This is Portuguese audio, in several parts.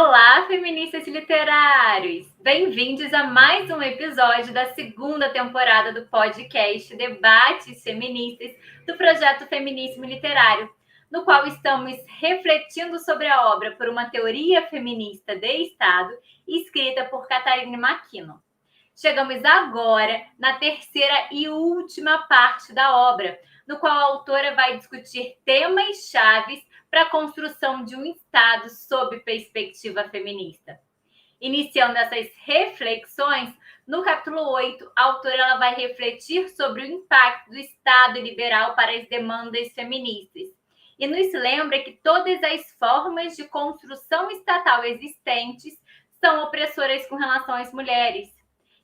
Olá, feministas literários! Bem-vindos a mais um episódio da segunda temporada do podcast Debates Feministas do projeto Feminismo Literário, no qual estamos refletindo sobre a obra Por uma Teoria Feminista de Estado, escrita por Catharine MacKinnon. Chegamos agora na terceira e última parte da obra, no qual a autora vai discutir temas chaves para a construção de um Estado sob perspectiva feminista. Iniciando essas reflexões, no capítulo 8, a autora vai refletir sobre o impacto do Estado liberal para as demandas feministas. E nos lembra que todas as formas de construção estatal existentes são opressoras com relação às mulheres.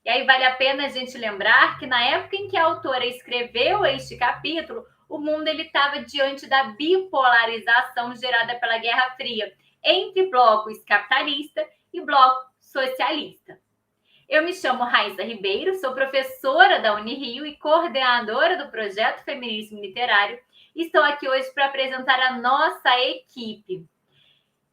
E aí vale a pena a gente lembrar que na época em que a autora escreveu este capítulo, o mundo estava diante da bipolarização gerada pela Guerra Fria entre blocos capitalista e bloco socialista. Eu me chamo Raíssa Ribeiro, sou professora da Unirio e coordenadora do projeto Feminismo Literário. Estou aqui hoje para apresentar a nossa equipe,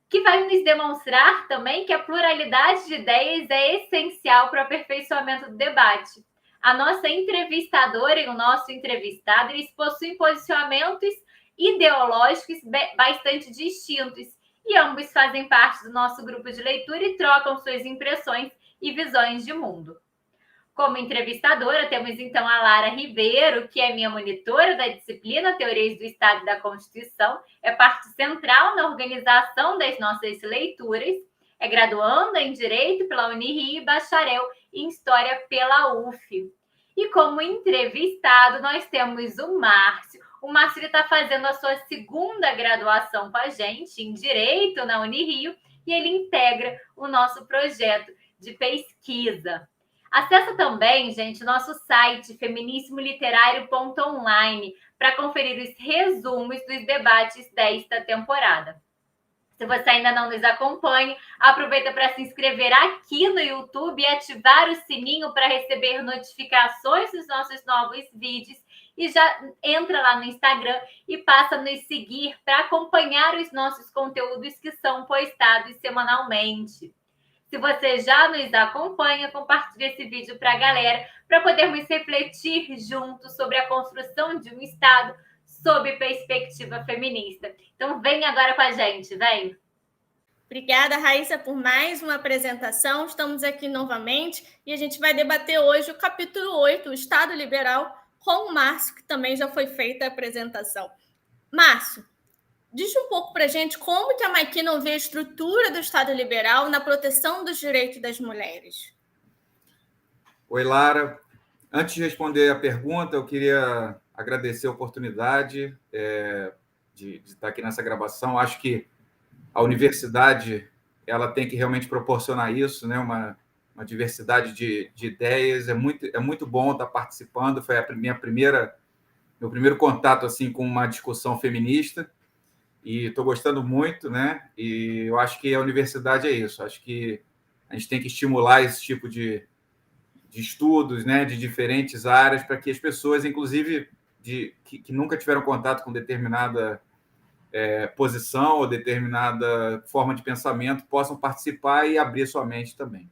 que vai nos demonstrar também que a pluralidade de ideias é essencial para o aperfeiçoamento do debate. A nossa entrevistadora e o nosso entrevistado, eles possuem posicionamentos ideológicos bastante distintos e ambos fazem parte do nosso grupo de leitura e trocam suas impressões e visões de mundo. Como entrevistadora, temos então a Lara Ribeiro, que é minha monitora da disciplina Teorias do Estado e da Constituição, é parte central na organização das nossas leituras, é graduanda em Direito pela Unirio e bacharel em História pela UF. E como entrevistado, nós temos o Márcio. O Márcio está fazendo a sua segunda graduação com a gente em Direito na Unirio e ele integra o nosso projeto de pesquisa. Acesse também, gente, nosso site feminismoliterário.online para conferir os resumos dos debates desta temporada. Se você ainda não nos acompanha, aproveita para se inscrever aqui no YouTube e ativar o sininho para receber notificações dos nossos novos vídeos. E já entra lá no Instagram e passa a nos seguir para acompanhar os nossos conteúdos que são postados semanalmente. Se você já nos acompanha, compartilhe esse vídeo para a galera, para podermos refletir juntos sobre a construção de um Estado sob perspectiva feminista. Então, vem agora com a gente, vem! Obrigada, Raíssa, por mais uma apresentação. Estamos aqui novamente e a gente vai debater hoje o capítulo 8, o Estado Liberal, com o Márcio, que também já foi feita a apresentação. Márcio, diz um pouco para a gente como que a MacKinnon vê a estrutura do Estado liberal na proteção dos direitos das mulheres. Oi, Lara. Antes de responder a pergunta, eu queria agradecer a oportunidade de estar aqui nessa gravação. Acho que a universidade ela tem que realmente proporcionar isso, né? Uma diversidade de ideias. É muito bom estar participando. Foi meu primeiro contato assim, com uma discussão feminista. E estou gostando muito, né? E eu acho que a universidade é isso. Acho que a gente tem que estimular esse tipo de estudos, né? De diferentes áreas, para que as pessoas, inclusive, que nunca tiveram contato com determinada posição ou determinada forma de pensamento, possam participar e abrir sua mente também.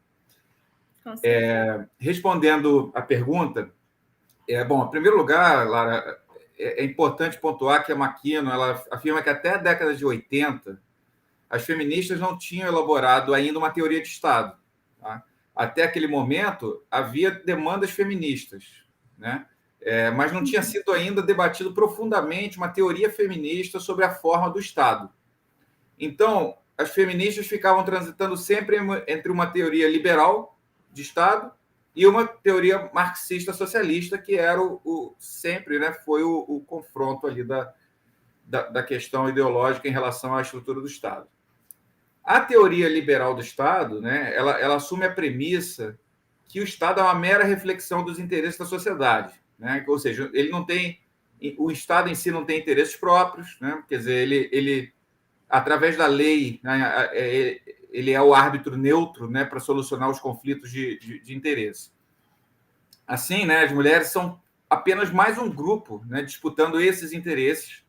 Respondendo a pergunta, em primeiro lugar, Lara, é importante pontuar que a MacKinnon ela afirma que até a década de 80 as feministas não tinham elaborado ainda uma teoria de Estado. Tá? Até aquele momento havia demandas feministas, né? Mas não tinha sido ainda debatido profundamente uma teoria feminista sobre a forma do Estado. Então, as feministas ficavam transitando sempre entre uma teoria liberal de Estado e uma teoria marxista-socialista, que era sempre, né, foi o confronto ali da questão ideológica em relação à estrutura do Estado. A teoria liberal do Estado, né, ela assume a premissa que o Estado é uma mera reflexão dos interesses da sociedade, né? Ou seja, o Estado em si não tem interesses próprios, né? Quer dizer, ele através da lei, né, ele é o árbitro neutro, né, para solucionar os conflitos de interesse. Assim, né, as mulheres são apenas mais um grupo, né, disputando esses interesses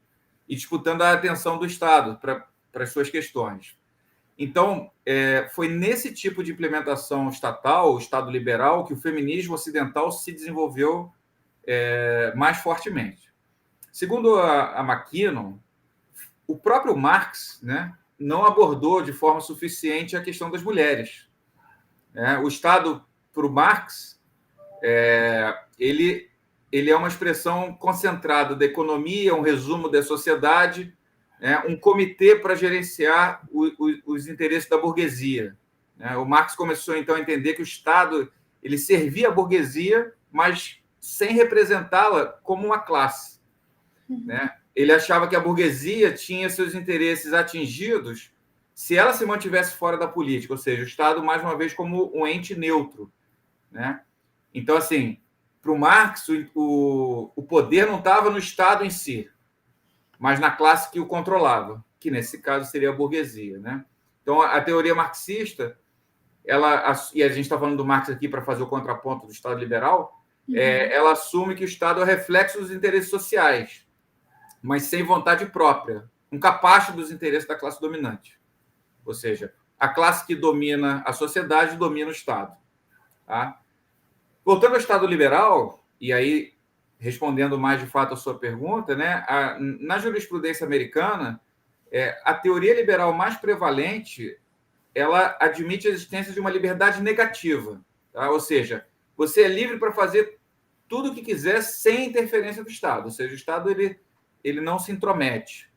e disputando a atenção do Estado para as suas questões. Então, foi nesse tipo de implementação estatal, o Estado liberal, que o feminismo ocidental se desenvolveu mais fortemente. Segundo a McKinnon, o próprio Marx, né, não abordou de forma suficiente a questão das mulheres. O Estado, para o Marx, ele é uma expressão concentrada da economia, um resumo da sociedade, um comitê para gerenciar os interesses da burguesia. O Marx começou, então, a entender que o Estado ele servia a burguesia, mas sem representá-la como uma classe. Ele achava que a burguesia tinha seus interesses atingidos se ela se mantivesse fora da política, ou seja, o Estado, mais uma vez, como um ente neutro. Então, assim, para o Marx, o poder não estava no Estado em si, mas na classe que o controlava, que nesse caso seria a burguesia. Então, a teoria marxista, e a gente está falando do Marx aqui para fazer o contraponto do Estado liberal, ela assume que o Estado é o reflexo dos interesses sociais, mas sem vontade própria, um capacho dos interesses da classe dominante. Ou seja, a classe que domina a sociedade domina o Estado. Voltando ao Estado liberal, e aí respondendo mais de fato a sua pergunta, na jurisprudência americana, a teoria liberal mais prevalente, ela admite a existência de uma liberdade negativa. Ou seja, você é livre para fazer tudo o que quiser sem interferência do Estado. Ou seja, o Estado ele não se intromete.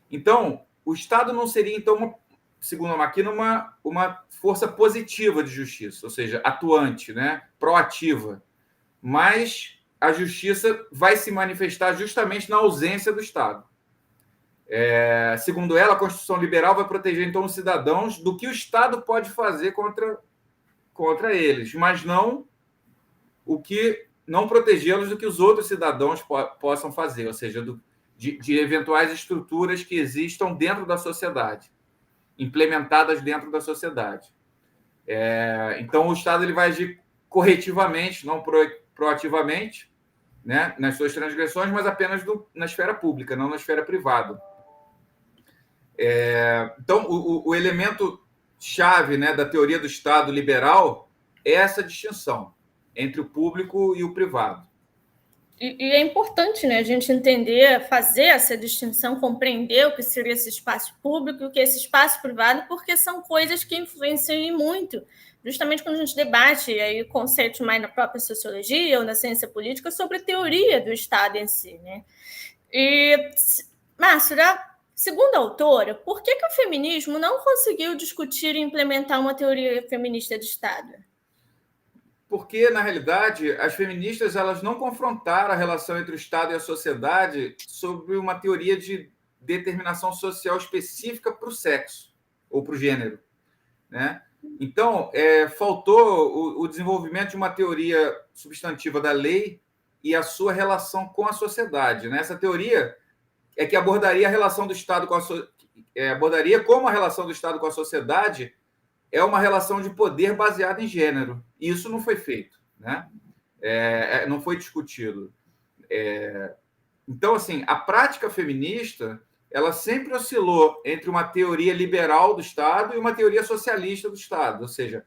Então, o Estado não seria, então, segundo a McKinnon, uma força positiva de justiça, ou seja, atuante, proativa. Mas a justiça vai se manifestar justamente na ausência do Estado. Segundo ela, a Constituição Liberal vai proteger, então, os cidadãos do que o Estado pode fazer contra eles, mas não protegê-los do que os outros cidadãos possam fazer, ou seja, de eventuais estruturas que existam dentro da sociedade, implementadas dentro da sociedade. Então, o Estado ele vai agir corretivamente, não proativamente, nas suas transgressões, mas apenas na esfera pública, não na esfera privada. Então, o elemento chave da teoria do Estado liberal é essa distinção entre o público e o privado. E é importante, a gente entender, fazer essa distinção, compreender o que seria esse espaço público e o que é esse espaço privado, porque são coisas que influenciam muito, justamente quando a gente debate aí conceitos mais na própria sociologia ou na ciência política sobre a teoria do Estado em si. E, Márcio, segundo a autora, por que o feminismo não conseguiu discutir e implementar uma teoria feminista de Estado? Porque, na realidade, as feministas elas não confrontaram a relação entre o Estado e a sociedade sobre uma teoria de determinação social específica para o sexo ou para o gênero. Então, faltou o desenvolvimento de uma teoria substantiva da lei e a sua relação com a sociedade. Essa teoria é que abordaria a relação do Estado abordaria como a relação do Estado com a sociedade é uma relação de poder baseada em gênero. E isso não foi feito, não foi discutido. Então, assim, a prática feminista ela sempre oscilou entre uma teoria liberal do Estado e uma teoria socialista do Estado, ou seja,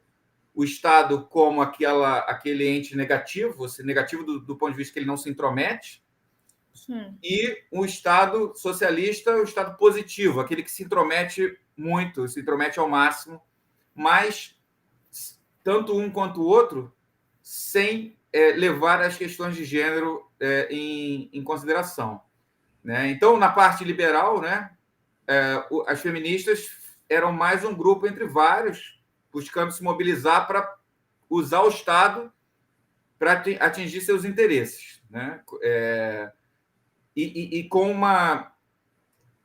o Estado como aquele ente negativo, negativo do ponto de vista que ele não se intromete, e o Estado socialista, o Estado positivo, aquele que se intromete muito, se intromete ao máximo, mas tanto um quanto o outro sem levar as questões de gênero em consideração. Então, na parte liberal, as feministas eram mais um grupo entre vários, buscando se mobilizar para usar o Estado para atingir seus interesses. E com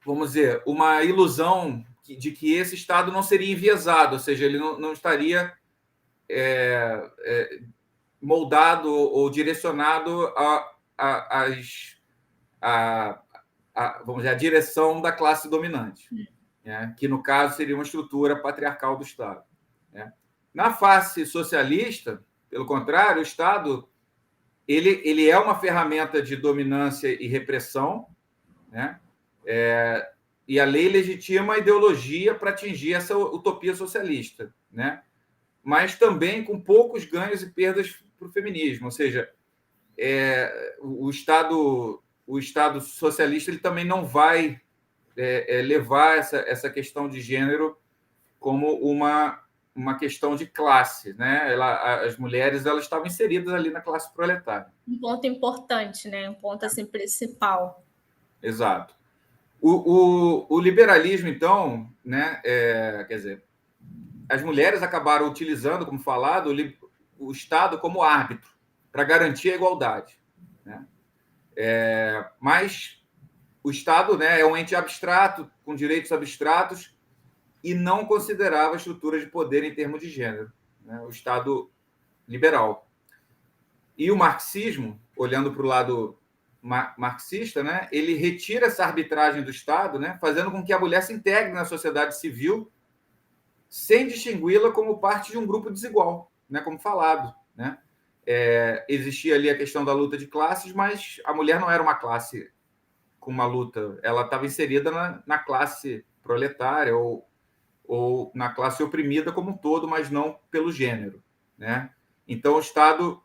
vamos dizer, uma ilusão de que esse Estado não seria enviesado, ou seja, ele não estaria moldado ou direcionado vamos dizer, a direção da classe dominante, que, no caso, seria uma estrutura patriarcal do Estado. Na face socialista, pelo contrário, o Estado ele é uma ferramenta de dominância e repressão, e a lei legitima a ideologia para atingir essa utopia socialista, né? Mas também com poucos ganhos e perdas para o feminismo, ou seja, o Estado socialista ele também não vai levar essa questão de gênero como uma questão de classe, né? As mulheres elas estavam inseridas ali na classe proletária. Um ponto importante, né? Um ponto assim principal. Exato. O liberalismo, então, né? Quer dizer, as mulheres acabaram utilizando, como falado, o Estado como árbitro para garantir a igualdade, né? Mas o Estado, né, é um ente abstrato, com direitos abstratos, e não considerava a estrutura de poder em termos de gênero, né? O Estado liberal. E o marxismo, olhando para o lado marxista, né, ele retira essa arbitragem do Estado, né, fazendo com que a mulher se integre na sociedade civil sem distingui-la como parte de um grupo desigual, né, como falado, né? Existia ali a questão da luta de classes, mas a mulher não era uma classe com uma luta, ela estava inserida na classe proletária ou na classe oprimida como um todo, mas não pelo gênero, né? Então, o Estado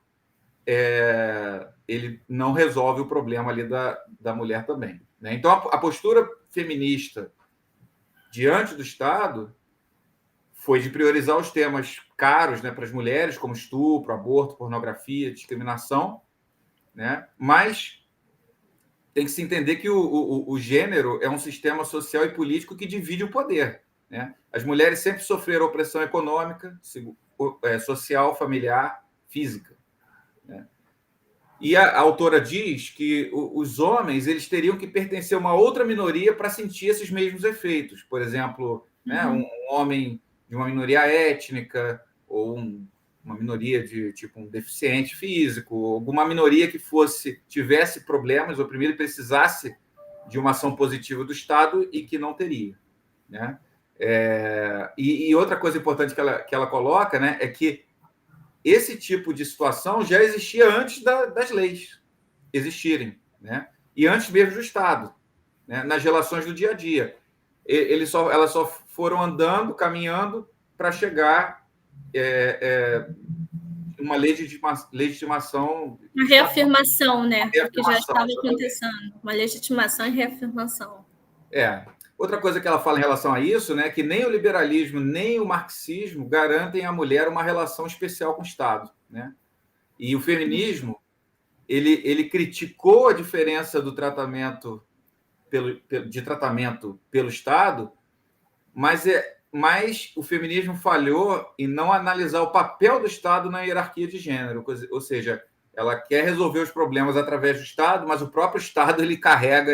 ele não resolve o problema ali da mulher também, né? Então, a postura feminista diante do Estado foi de priorizar os temas caros, né, para as mulheres, como estupro, aborto, pornografia, discriminação, né? Mas tem que se entender que o gênero é um sistema social e político que divide o poder, né? As mulheres sempre sofreram opressão econômica, social, familiar, física, né? E a autora diz que os homens eles teriam que pertencer a uma outra minoria para sentir esses mesmos efeitos. Por exemplo, né, um homem de uma minoria étnica ou uma minoria de tipo um deficiente físico, alguma minoria que tivesse problemas, oprimida e precisasse de uma ação positiva do Estado e que não teria, né? E outra coisa importante que ela coloca, né, é que esse tipo de situação já existia antes das leis existirem, né? E antes mesmo do Estado, né? Nas relações do dia a dia. Elas só foram andando, caminhando para chegar uma legitimação. Uma reafirmação, né? Uma reafirmação, que já estava acontecendo. Uma legitimação e reafirmação. Outra coisa que ela fala em relação a isso, né, que nem o liberalismo nem o marxismo garantem à mulher uma relação especial com o Estado, né? E o feminismo ele criticou a diferença do tratamento pelo Estado, mas o feminismo falhou em não analisar o papel do Estado na hierarquia de gênero, ou seja, ela quer resolver os problemas através do Estado, mas o próprio Estado ele carrega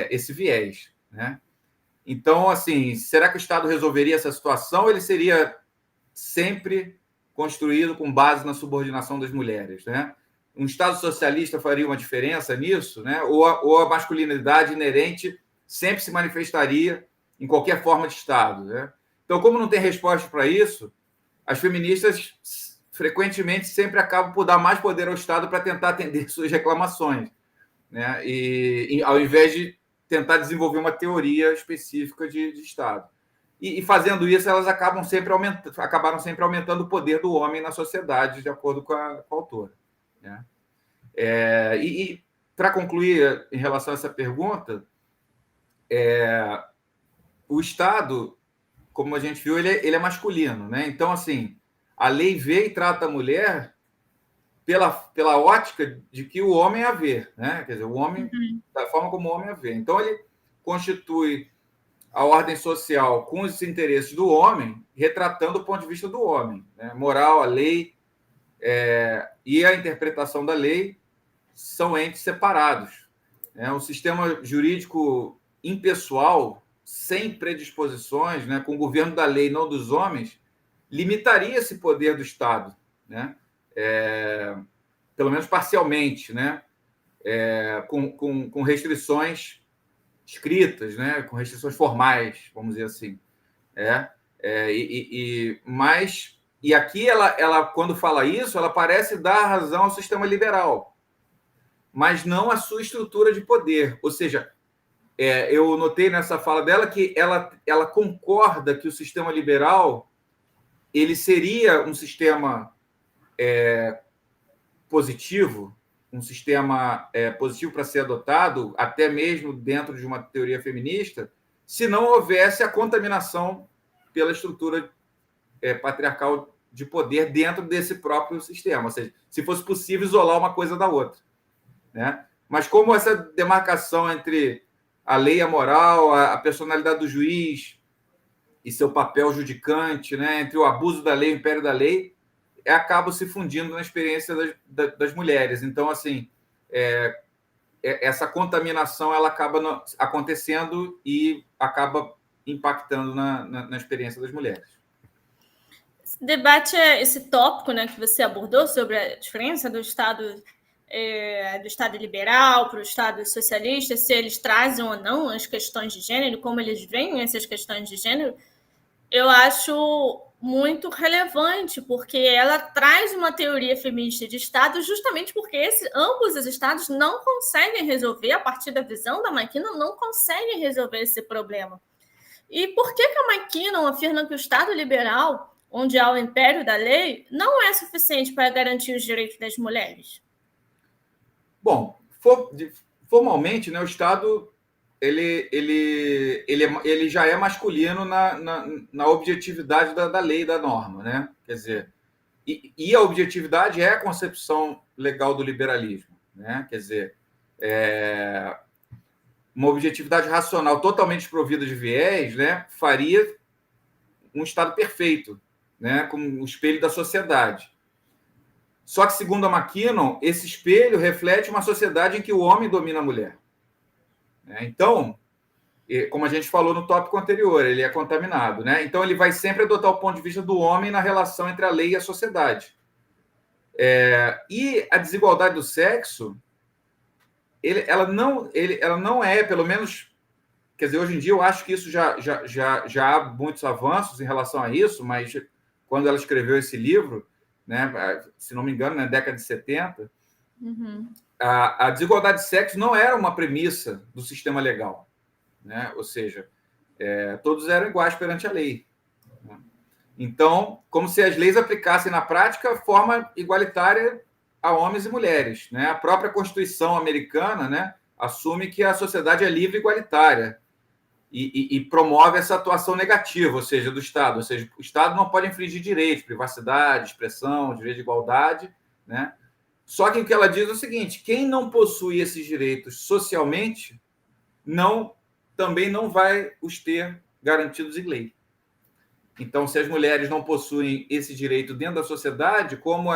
esse viés, né? Então, assim, será que o Estado resolveria essa situação ou ele seria sempre construído com base na subordinação das mulheres, né? Um Estado socialista faria uma diferença nisso, né? Ou a masculinidade inerente sempre se manifestaria em qualquer forma de Estado, né? Então, como não tem resposta para isso, as feministas frequentemente sempre acabam por dar mais poder ao Estado para tentar atender suas reclamações, né? E ao invés de tentar desenvolver uma teoria específica de Estado. E fazendo isso, elas acabaram sempre aumentando o poder do homem na sociedade, de acordo com a autora, né? E para concluir em relação a essa pergunta, o Estado, como a gente viu, ele é masculino, né? Então, assim, a lei vê e trata a mulher pela ótica de que o homem é a ver, né? Quer dizer, o homem, da forma como o homem é a ver. Então, ele constitui a ordem social com os interesses do homem, retratando o ponto de vista do homem, né? Moral, a lei e a interpretação da lei são entes separados, né? O sistema jurídico impessoal, sem predisposições, né, com o governo da lei, não dos homens, limitaria esse poder do Estado, né? Pelo menos parcialmente, né? Com restrições escritas, né? Com restrições formais, vamos dizer assim. E aqui ela, quando fala isso, ela parece dar razão ao sistema liberal, mas não à sua estrutura de poder. Ou seja, eu notei nessa fala dela que ela concorda que o sistema liberal ele seria um sistema positivo, um sistema positivo para ser adotado, até mesmo dentro de uma teoria feminista, se não houvesse a contaminação pela estrutura patriarcal de poder dentro desse próprio sistema, ou seja, se fosse possível isolar uma coisa da outra, né? Mas como essa demarcação entre a lei e a moral, a personalidade do juiz e seu papel judicante, né, entre o abuso da lei e o império da lei, acaba se fundindo na experiência das mulheres. Então, assim, essa contaminação ela acaba acontecendo e acaba impactando na experiência das mulheres. Esse debate, esse tópico, né, que você abordou sobre a diferença do Estado liberal para o Estado socialista, se eles trazem ou não as questões de gênero, como eles veem essas questões de gênero, eu acho muito relevante, porque ela traz uma teoria feminista de Estado justamente porque ambos os Estados não conseguem resolver, a partir da visão da McKinnon, não conseguem resolver esse problema. E por que a McKinnon afirma que o Estado liberal, onde há o império da lei, não é suficiente para garantir os direitos das mulheres? Bom, formalmente, né, o Estado ele já é masculino na objetividade da lei, da norma, né? Quer dizer, e a objetividade é a concepção legal do liberalismo, né? Quer dizer, uma objetividade racional totalmente desprovida de viés, né, faria um Estado perfeito, né, como um espelho da sociedade. Só que, segundo a McKinnon, esse espelho reflete uma sociedade em que o homem domina a mulher. Então, como a gente falou no tópico anterior, ele é contaminado, né? Então, ele vai sempre adotar o ponto de vista do homem na relação entre a lei e a sociedade. E a desigualdade do sexo, ela não é, pelo menos, quer dizer, hoje em dia eu acho que isso já há muitos avanços em relação a isso, mas quando ela escreveu esse livro, né, se não me engano, na década de 70, a desigualdade de sexo não era uma premissa do sistema legal, né? Ou seja, todos eram iguais perante a lei, né? Então, como se as leis aplicassem na prática forma igualitária a homens e mulheres, né? A própria Constituição americana, né, assume que a sociedade é livre e igualitária e promove essa atuação negativa, ou seja, do Estado. Ou seja, o Estado não pode infringir direitos, privacidade, expressão, direito de igualdade, né? Só que o que ela diz é o seguinte: quem não possui esses direitos socialmente também não vai os ter garantidos em lei. Então, se as mulheres não possuem esse direito dentro da sociedade, como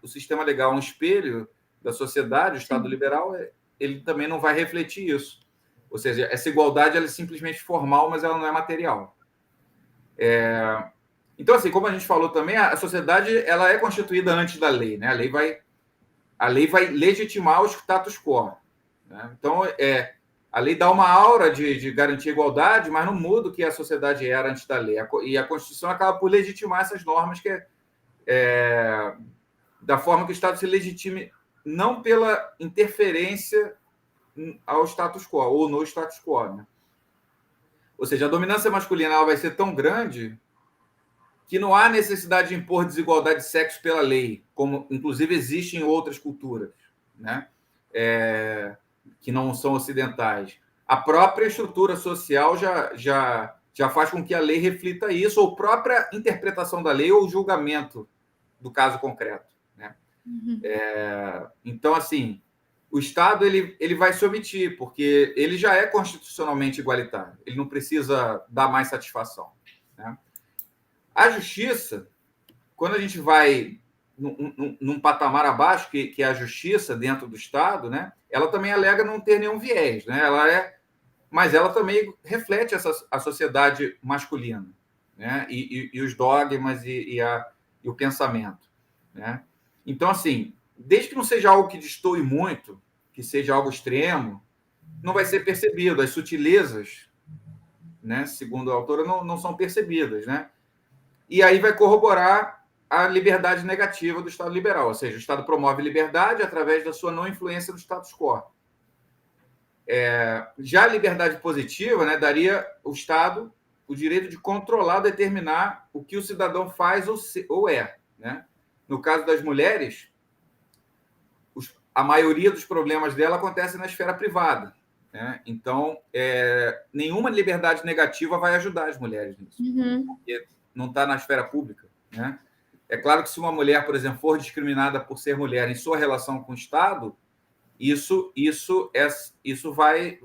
o sistema legal é um espelho da sociedade, o Estado liberal, ele também não vai refletir isso. Ou seja, essa igualdade ela é simplesmente formal, mas ela não é material. Então, assim, como a gente falou também, a sociedade ela é constituída antes da lei, né? A lei vai legitimar o status quo, né? Então, a lei dá uma aura de garantir a igualdade, mas não muda o que a sociedade era antes da lei. E a Constituição acaba por legitimar essas normas da forma que o Estado se legitime, não pela interferência ao status quo, ou no status quo, né? Ou seja, a dominância masculina ela vai ser tão grande que não há necessidade de impor desigualdade de sexo pela lei, como inclusive existe em outras culturas, né? Que não são ocidentais. A própria estrutura social já faz com que a lei reflita isso, ou própria interpretação da lei ou julgamento do caso concreto, né? Então, assim, o Estado ele vai se omitir, porque ele já é constitucionalmente igualitário. Ele não precisa dar mais satisfação, né? A justiça, quando a gente vai num patamar abaixo, que é a justiça dentro do Estado, né, ela também alega não ter nenhum viés, né? Mas ela também reflete a sociedade masculina, né? E os dogmas e o pensamento, né? Então, assim, desde que não seja algo que destoe muito, que seja algo extremo, não vai ser percebido. As sutilezas, né, segundo a autora, não são percebidas, né? E aí vai corroborar a liberdade negativa do Estado liberal, ou seja, o Estado promove liberdade através da sua não influência no status quo. Já a liberdade positiva, né, daria ao Estado o direito de controlar, determinar o que o cidadão faz ou é. Né? No caso das mulheres, a maioria dos problemas dela acontece na esfera privada. Né? Então, nenhuma liberdade negativa vai ajudar as mulheres nisso, porque não está na esfera pública. Né? É claro que se uma mulher, por exemplo, for discriminada por ser mulher em sua relação com o Estado, isso vai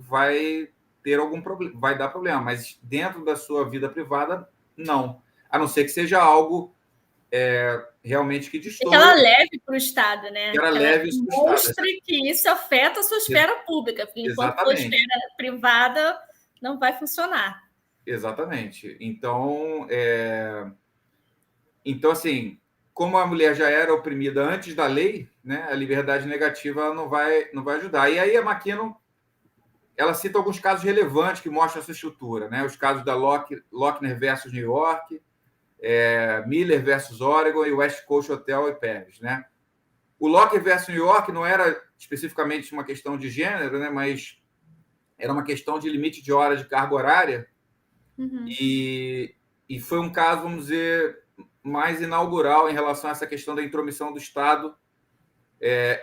ter algum problema, vai dar problema, mas dentro da sua vida privada, não. A não ser que seja algo realmente que destoe. Que ela leve para o Estado, né? Que ela leve isso para o Estado. Mostre que isso afeta a sua esfera pública, porque enquanto for esfera privada, não vai funcionar. Exatamente. Então, assim, como a mulher já era oprimida antes da lei, né, a liberdade negativa não vai ajudar. E aí a McKinnon, ela cita alguns casos relevantes que mostram essa estrutura, né? Os casos da Lochner versus New York, Miller versus Oregon e West Coast Hotel e Paris, né? O Lochner versus New York não era especificamente uma questão de gênero, né? Mas era uma questão de limite de horas de carga horária. E foi um caso, vamos dizer, mais inaugural em relação a essa questão da intromissão do Estado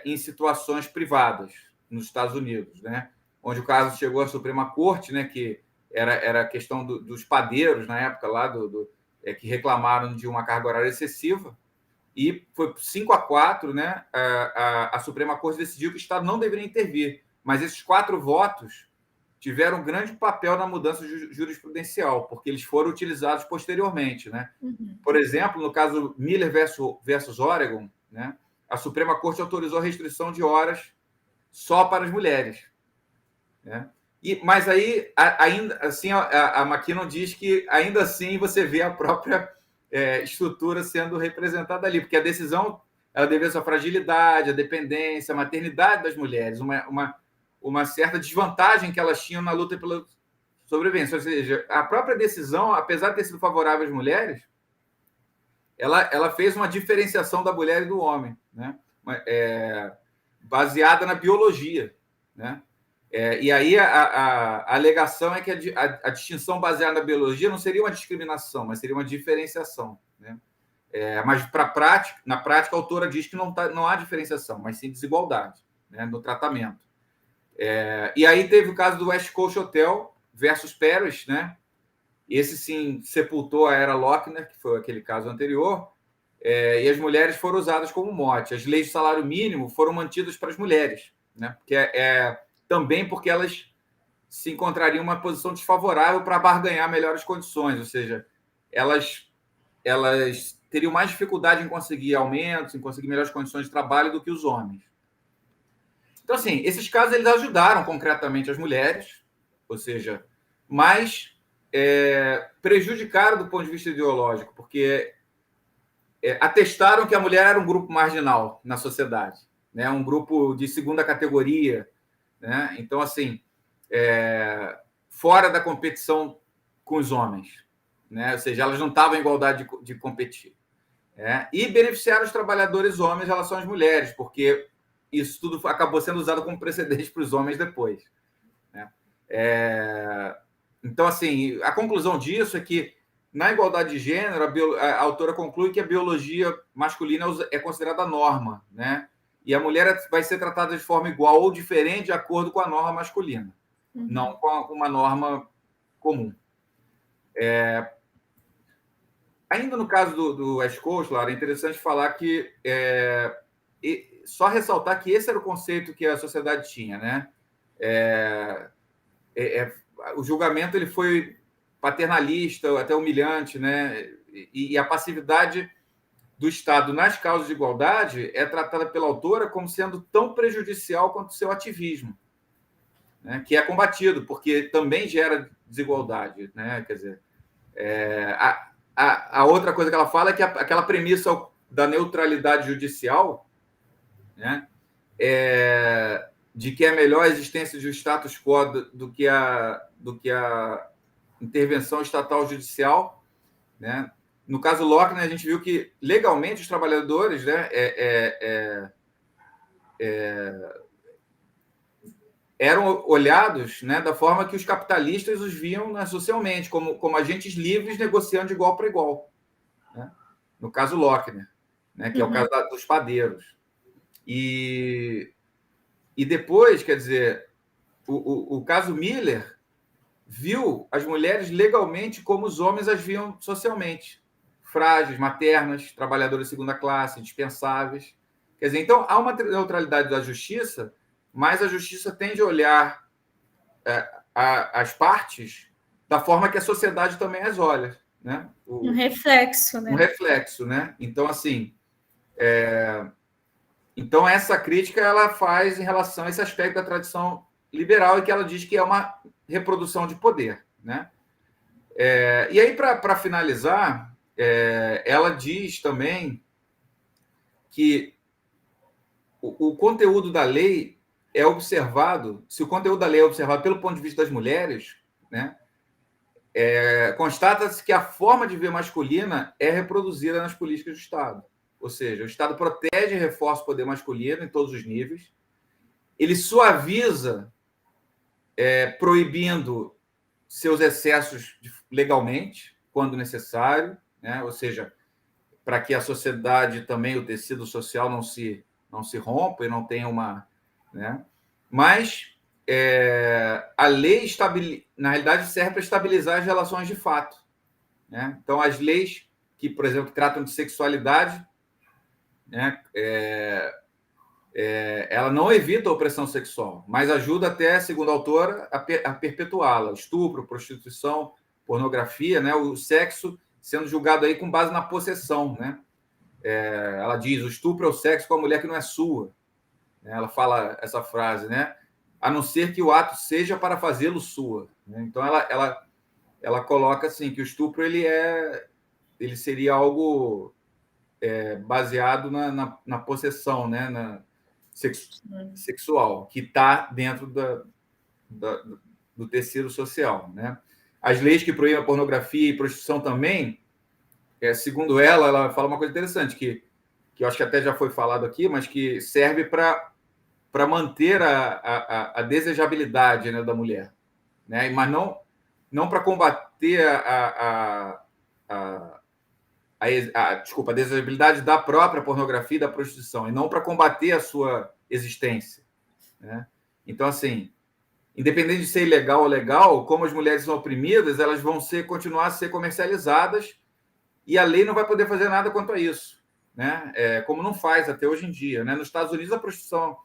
em situações privadas nos Estados Unidos, né? Onde o caso chegou à Suprema Corte, né? Que era a questão dos padeiros na época lá que reclamaram de uma carga horária excessiva, e foi 5-4, né? A Suprema Corte decidiu que o Estado não deveria intervir, mas esses 4 votos tiveram um grande papel na mudança jurisprudencial, porque eles foram utilizados posteriormente, né? Por exemplo, no caso Miller versus Oregon, né? A Suprema Corte autorizou a restrição de horas só para as mulheres, né? Mas aí, ainda assim, a McKinnon diz que, ainda assim, você vê a própria estrutura sendo representada ali, porque a decisão ela deve a sua fragilidade, a dependência, a maternidade das mulheres, uma certa desvantagem que elas tinham na luta pela sobrevivência. Ou seja, a própria decisão, apesar de ter sido favorável às mulheres, ela fez uma diferenciação da mulher e do homem, né? Baseada na biologia, né? E aí a alegação é que a distinção baseada na biologia não seria uma discriminação, mas seria uma diferenciação, né? Mas na prática, a autora diz que não há diferenciação, mas sim desigualdade, né, no tratamento. E aí teve o caso do West Coast Hotel versus Paris, né? Esse sim sepultou a era Lochner, que foi aquele caso anterior, e as mulheres foram usadas como mote. As leis de salário mínimo foram mantidas para as mulheres, né? Também porque elas se encontrariam em uma posição desfavorável para barganhar melhores condições, ou seja, elas teriam mais dificuldade em conseguir aumentos, em conseguir melhores condições de trabalho do que os homens. Então, assim, esses casos eles ajudaram concretamente as mulheres, ou seja, mas prejudicaram do ponto de vista ideológico, porque atestaram que a mulher era um grupo marginal na sociedade, né? Um grupo de segunda categoria, né? Então, assim, fora da competição com os homens, né? Ou seja, elas não estavam em igualdade de competir. E beneficiaram os trabalhadores homens em relação às mulheres, porque isso tudo acabou sendo usado como precedente para os homens depois, né? Então, assim, a conclusão disso é que, na igualdade de gênero, a autora conclui que a biologia masculina é considerada a norma, né? E a mulher vai ser tratada de forma igual ou diferente de acordo com a norma masculina, não com uma norma comum. Ainda no caso do West Coast, Lara, é interessante falar que só ressaltar que esse era o conceito que a sociedade tinha, né? O julgamento ele foi paternalista, até humilhante, né? E a passividade do Estado nas causas de igualdade é tratada pela autora como sendo tão prejudicial quanto o seu ativismo, né? Que é combatido, porque também gera desigualdade, né? Quer dizer, a outra coisa que ela fala é que aquela premissa da neutralidade judicial, né? De que é melhor a existência de um status quo do que a intervenção estatal judicial, né? No caso Lochner, a gente viu que legalmente os trabalhadores, né, eram olhados, né, da forma que os capitalistas os viam, né, socialmente, como agentes livres negociando de igual para igual, né? No caso Lochner, né, que é o caso dos padeiros. E depois, quer dizer, o caso Miller viu as mulheres legalmente como os homens as viam socialmente, frágeis, maternas, trabalhadoras de segunda classe, dispensáveis. Quer dizer, então há uma neutralidade da justiça, mas a justiça tende a olhar as partes da forma que a sociedade também as olha, né? Um reflexo, né? Um reflexo, né? Então, assim, então essa crítica ela faz em relação a esse aspecto da tradição liberal e que ela diz que é uma reprodução de poder, né? E aí, para finalizar, ela diz também que o conteúdo da lei é observado, se o conteúdo da lei é observado pelo ponto de vista das mulheres, né, constata-se que a forma de ver masculina é reproduzida nas políticas do Estado. Ou seja, o Estado protege e reforça o poder masculino em todos os níveis, ele suaviza, proibindo seus excessos legalmente, quando necessário, né? Ou seja, para que a sociedade também, o tecido social não se rompa e não tenha uma... Né? Mas a lei, na realidade, serve para estabilizar as relações de fato, né? Então, as leis que, por exemplo, tratam de sexualidade, né, ela não evita a opressão sexual, mas ajuda até, segundo a autora, a perpetuá-la. Estupro, prostituição, pornografia, né, o sexo sendo julgado aí com base na possessão, né? Ela diz: o estupro é o sexo com a mulher que não é sua. Ela fala essa frase, né? A não ser que o ato seja para fazê-lo sua. Então, ela coloca assim que o estupro ele seria algo baseado na possessão, né? Sexual, que está dentro do tecido social, né? As leis que proíbem a pornografia e prostituição também, segundo ela fala uma coisa interessante, que eu acho que até já foi falado aqui, mas que serve para manter a desejabilidade, né, da mulher, né? Mas não para combater a desejabilidade da própria pornografia e da prostituição, e não para combater a sua existência, né? Então, assim, independente de ser ilegal ou legal, como as mulheres são oprimidas, elas vão continuar a ser comercializadas e a lei não vai poder fazer nada quanto a isso, né? Como não faz até hoje em dia, né? Nos Estados Unidos, a prostituição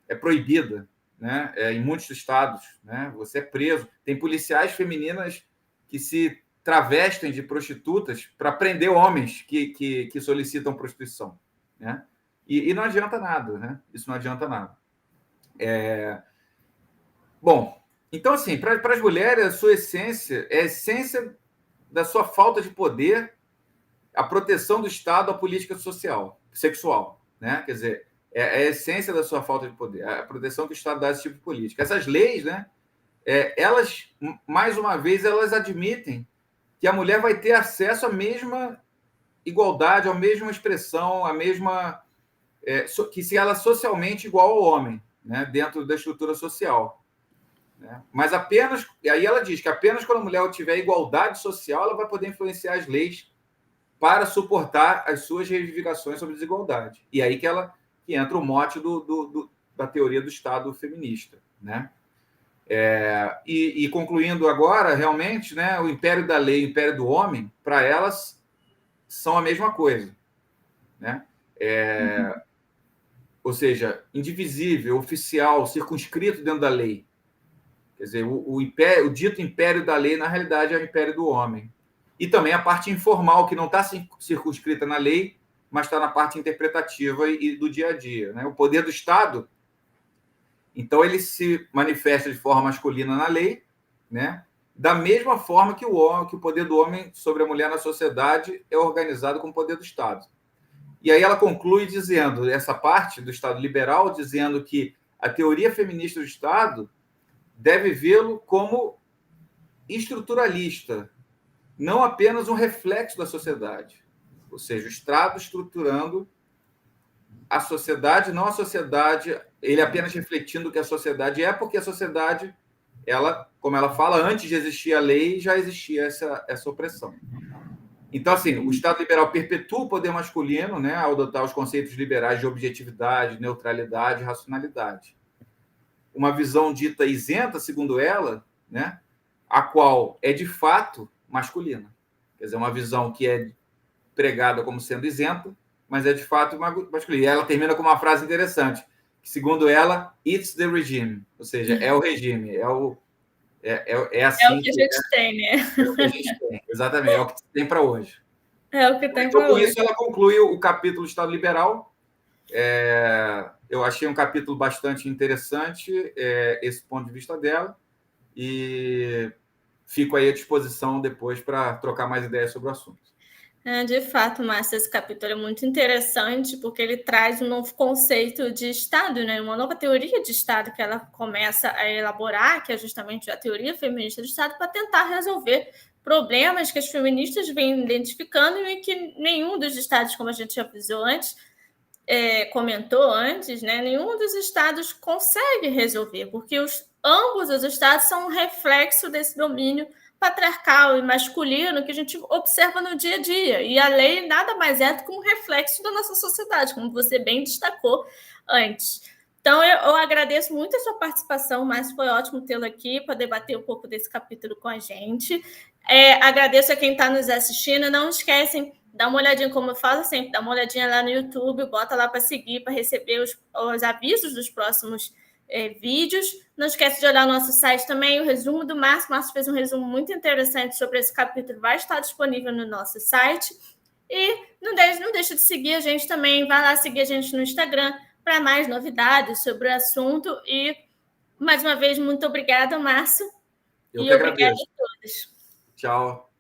é proibida, né? Em muitos estados, né? Você é preso. Tem policiais femininas que se travestem de prostitutas para prender homens que solicitam prostituição, né? E não adianta nada, né? Isso não adianta nada. Bom, então, assim, para as mulheres, a sua essência é a essência da sua falta de poder, a proteção do Estado à política sexual, né? Quer dizer, é a essência da sua falta de poder, a proteção que o Estado dá a esse tipo de política. Essas leis, né? Elas, mais uma vez, elas admitem que a mulher vai ter acesso à mesma igualdade, à mesma expressão, à mesma... que se ela é socialmente igual ao homem, né? Dentro da estrutura social, né? Mas apenas... E aí ela diz que apenas quando a mulher tiver igualdade social, ela vai poder influenciar as leis para suportar as suas reivindicações sobre desigualdade. E aí que entra o mote da teoria do Estado feminista, né? E concluindo agora, realmente, né, o império da lei e o império do homem, para elas, são a mesma coisa, né? Ou seja, indivisível, oficial, circunscrito dentro da lei. Quer dizer, o dito império da lei, na realidade, é o império do homem. E também a parte informal, que não está circunscrita na lei, mas está na parte interpretativa e do dia a dia, né? O poder do Estado, então, ele se manifesta de forma masculina na lei, né? Da mesma forma que o poder do homem sobre a mulher na sociedade é organizado com o poder do Estado. E aí ela conclui dizendo, essa parte do Estado liberal, dizendo que a teoria feminista do Estado deve vê-lo como estruturalista, não apenas um reflexo da sociedade. Ou seja, o Estado estruturando a sociedade, não a sociedade ele apenas refletindo o que a sociedade é, porque a sociedade, ela, como ela fala, antes de existir a lei, já existia essa opressão. Então, assim, o Estado liberal perpetua o poder masculino, né, ao adotar os conceitos liberais de objetividade, neutralidade e racionalidade. Uma visão dita isenta, segundo ela, né, a qual é de fato masculina. Quer dizer, uma visão que é pregada como sendo isenta, mas é de fato masculina. E ela termina com uma frase interessante, que, segundo ela, it's the regime, ou seja, é o regime, é assim. É o que a gente tem, né? É o que a gente tem, exatamente, é o que tem para hoje. É o que tem Então, para com hoje. isso, ela conclui o capítulo do Estado Liberal. Eu achei um capítulo bastante interessante, esse ponto de vista dela, e fico aí à disposição depois para trocar mais ideias sobre o assunto. De fato, Márcia, esse capítulo é muito interessante porque ele traz um novo conceito de Estado, né? Uma nova teoria de Estado que ela começa a elaborar, que é justamente a teoria feminista do Estado, para tentar resolver problemas que as feministas vêm identificando e que nenhum dos estados, como a gente já avisou antes, comentou antes, né? Nenhum dos estados consegue resolver, porque ambos os estados são um reflexo desse domínio patriarcal e masculino que a gente observa no dia a dia. E a lei nada mais é do que um reflexo da nossa sociedade, como você bem destacou antes. Então, eu agradeço muito a sua participação, mas foi ótimo tê-lo aqui para debater um pouco desse capítulo com a gente. Agradeço a quem está nos assistindo. Não esquecem, dá uma olhadinha, como eu falo sempre, dá uma olhadinha lá no YouTube, bota lá para seguir, para receber os avisos dos próximos vídeos. Não esquece de olhar o nosso site também, o resumo do Márcio. O Márcio fez um resumo muito interessante sobre esse capítulo, vai estar disponível no nosso site. E não deixa de seguir a gente também, vai lá seguir a gente no Instagram para mais novidades sobre o assunto. E, mais uma vez, muito obrigada, Márcio. Eu que agradeço. Obrigada a todos. Tchau.